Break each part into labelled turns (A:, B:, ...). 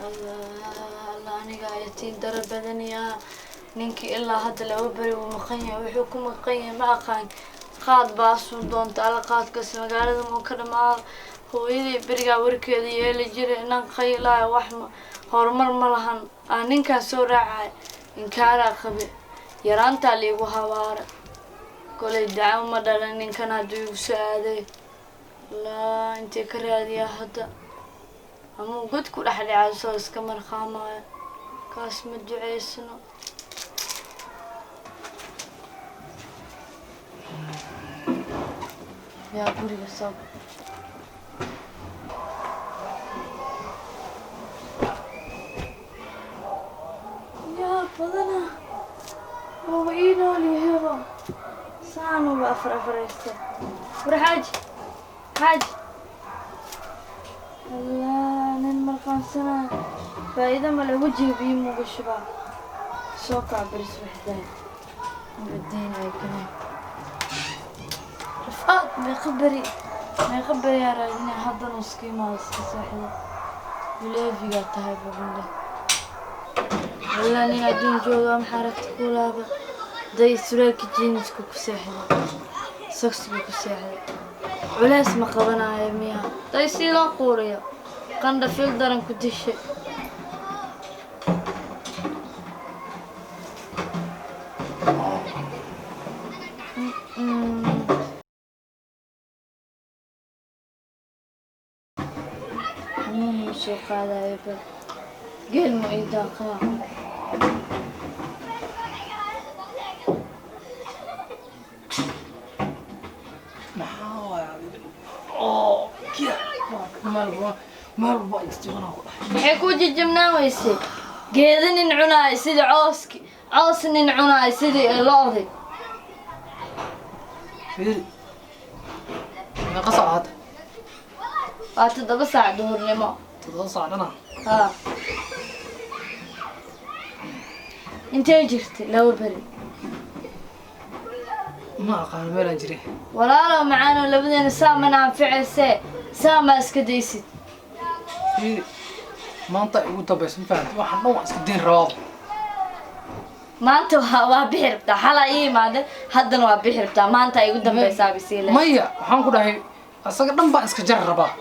A: الله أنا قاعدتين درب بدني نينك إلا هذا لو بري ومقيم وحكم مقيم ما قان قاد باص ودون تعال قاد كسر قال ممكن ما هو يدي برجع وركضي يلي جري إن خيلا وحمة هرمر ملهن نينك سرعة إن كارا خبي يران تالي وهوار كل الدعوة مدار نينك نادو سعادة لا أنت كرادي يا هذا أمو قد كل أحد عايز كمر خامة كاس مدعي سنو يا بوري الصب يا بدنا هو إينا لي هبا سانو بأفرفريسته ورحاج حاج الله نمرقان سنة فإذا ما لوجه بيمو بالشباب سوكا برس وحدين بدين هيكنا رفقات ما يخبري يا راجني حضر نسكي ما استساحله ولا في قاعد تهاي بقوله والله أنا أدين جوجا محارت كلابا داي سرير كجينس كوساحله سكس كوساحله ولا اسمه قضنا يا ميها داي سيلا قوريا قند فيل درن كدشة حمون وسوق هذا يبل قل معيدا قام maxay ku jijibnaa weyse geeda nin cunaay sida coos nin cunaay sidii lo'day
B: fiiri ma qasaad
A: waa 7 saac duhurnimo
B: 7 saac dhana
A: haa intee jirtay laba bari
B: ma aqaan meelan jiray
A: walaalow macaano labadeena saamana anficayse saama iska daysid
B: fiiri maanta igu dambaysan fahanti waxaan dhan iska diin rabaa
A: maanta waa bixi rabtaa xalaa ii imaade haddana waa bixi rabtaa maanta igu dambaysaa bisiile
B: maya waxaan ku dhahay asaga dhan baan iska jar rabaa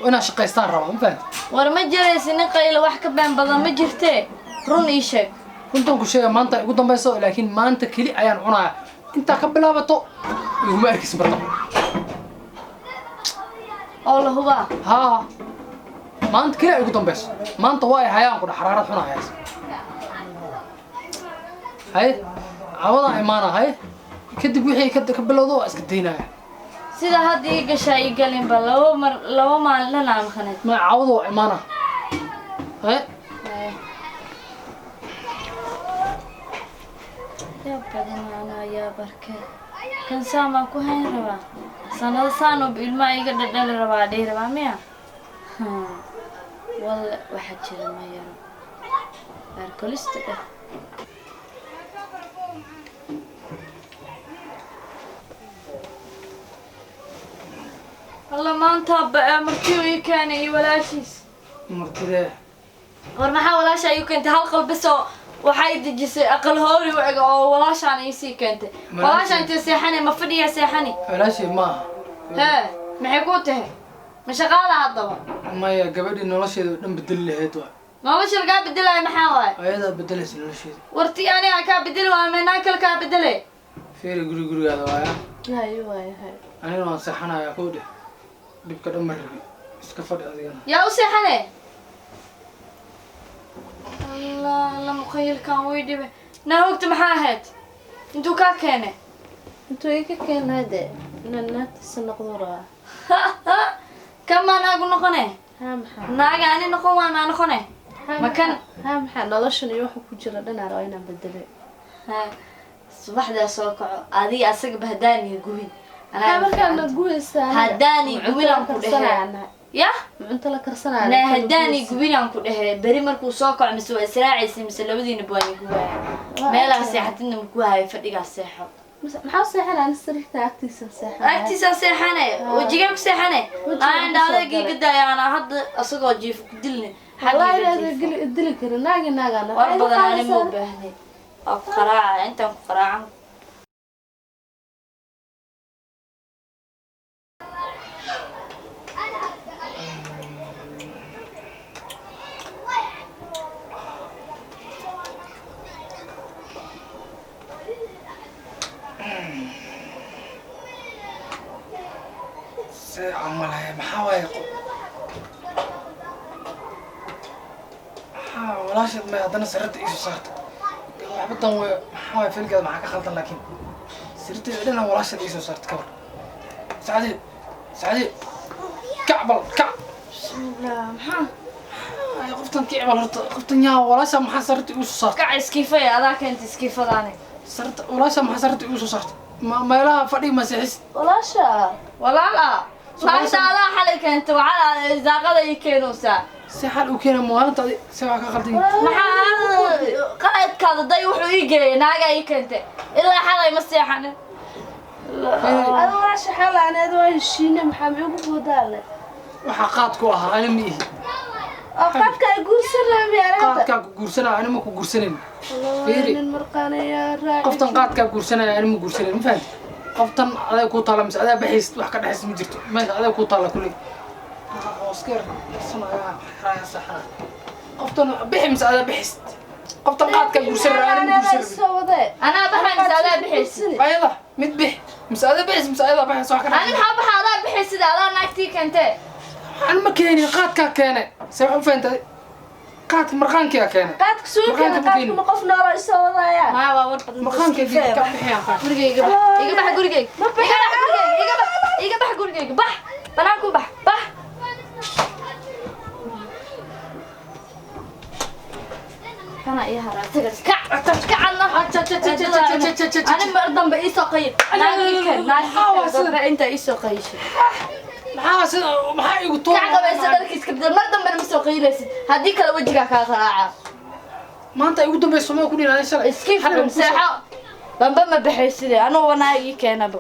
B: inaan shaqaystaan rabaa ma fahanti
A: war ma jiraysi nin qaylo wax ka been badan ma jirtee run ii sheeg
B: runtan ku sheega maanta igu dambayso laakiin maanta keli ayaan cunaaya intaa ka bilaabato iguma arkaysin barta
A: oo la hubaa
B: haa maanta keli ay igu dambayso maanta waa ay hayaan ku dha xaraarad xunahayaas hay cawadaan imaana hay kadib wixii ka bilowdo waa iska daynaya
A: sida hadda ii gashaa ii galinba laba maalin dhan aan maqaneed
B: ma cawada waa imaana hay
A: يا بدنا يا بركة كان سامع كوهين ربا سنة سانو بالما يقدر دل ربا دي ربا ميا والله واحد شيء ما يرى بركولست والله ما انتبه مرتي كان ولا شيء
B: مرتي
A: ورمحا ولا شيء كنت هالقل بس waxay dejisay aqal hoori waciga oo walaashaan ay sii keentay walaashaan inta seexanay ma fadhiya seexani
B: walaashii ma
A: maxay ku tahay ma shaqaala hadaba
B: maya gabadhii nolosheeda dhan bedeli lahayd waa
A: nolosha lagaa bedelaya maxaa waay
B: ayadaa bedelaysa nolosheeda
A: warti aniga kaa bedeli waa meenaa kale kaa bedele
B: fiiri gurigaada waaya
A: waay
B: anigana waan seexanayaa kuu dheh dhibka dhan ma rabi iska fadhi adigana
A: yaa u seexane الله مخيل كان ويدي ناوقت معاهد انتو كاكينه
C: انتو يكاكين هذا نات السنقدورة
A: كم ما ناقو نقنه
C: هامحا
A: ناقا يعني نقو ما نقنه مكان
C: هامحا نضشن يوحو كجرة لنا رأينا بدلي
A: الصباح ده سوكعو هذه أسق بهداني قوين
C: أنا كان نقول السنة
A: هداني قوين أنكو ده يا
C: انت لا كرسنا
A: لا هداني قبيل أنكو ده بري مركو سوكع مسوا إسراعي مسلودي نبواني قواه ما لا سيحتنا مكوها فريق الساحة
C: maxaa seexanaa sariirta agtiisa seexanaa
A: agtiisa seexanay wajiga ku seexanay aan dhaalay giigada ayaan hadda asagoo jiif ku dilne
C: والله هذا دلك ناقي ناقنا
A: وأربضنا أنا مو بهني قراعة أنت قراعة
B: عملها محاوي ولا شيء ما هذا سرت إيش صارت وحبطن محاوي في القلب معك خلطن لكن سرت لنا ولا شيء إيش صارت كبر سعدي كعبل كعب
A: بسم الله محا
B: يا قفتن كعبل قفتن يا ولا شيء ما صرت إيش صارت
A: كع سكيفة هذاك أنت سكيفة ثاني
B: صرت ولا شيء ما صرت إيش صارت ما لا فريق مسيحس
C: ولا شاء
A: ولا لا صحيح هذا حالك أنت وعلى إذا قضى يكينوسا
B: سحل وكينا موالنت هذه سواء كخلطين
A: maxaa qaadkaada day wuxuu ii geeyay naaga ii keentay ilaa xalay ma seexanin
C: أنا ولا شيء حلا أنا هذا الشيء محمد يقول بداله
B: waxa qaad ku ahaa ana miihi
C: أوقات كا يقول سلام يا رب
B: qaadka ku guursanaa ana ma ku guursanin
C: والله المرقانة يا راعي
B: qoftan qaadka guursanaa ana ma guursanin ma fahanti qoftan aday ku taala mis adaa baxays wax ka dhaxays ma jirto ma aday ku taala kulli oscar sanaya raaya saxa qoftan bixi mis adaa baxays qoftan qaadka guursanaa ana ma guursanin
A: anaa baxay misaadaa bixaysid
B: ayada mid bix mis adaa baxays mis adaa baxays wax ka
A: ani
B: dhaxays
A: maxaa baxaadaa bixaysid adaa naagtii keentee
B: أنا ما كيني قاد كان سامع فهمت قاد مرقان كيا كان
C: قاد كسوق أنا قاد مقفنا رئيس وضايا
A: ما waa war badan
B: مرقان كيا كان بحيان قاد
A: gurigayga bax gurigayga iga bax gurigayga bax banaanku bax kana ii haraatay ka cadna ani mar dambe ii soo qayb naagi inta ii soo qayshay
B: maxaa igu toon
A: ka qabaysa dharkiiska bedel mar dambe ma soo qayraysid haddii kale wajiga ka qaraaca
B: maanta igu dambayso ma ku dhinaanay shalay
A: iskiif seexo dambe ma baxaysid anuu wanaagii keenaba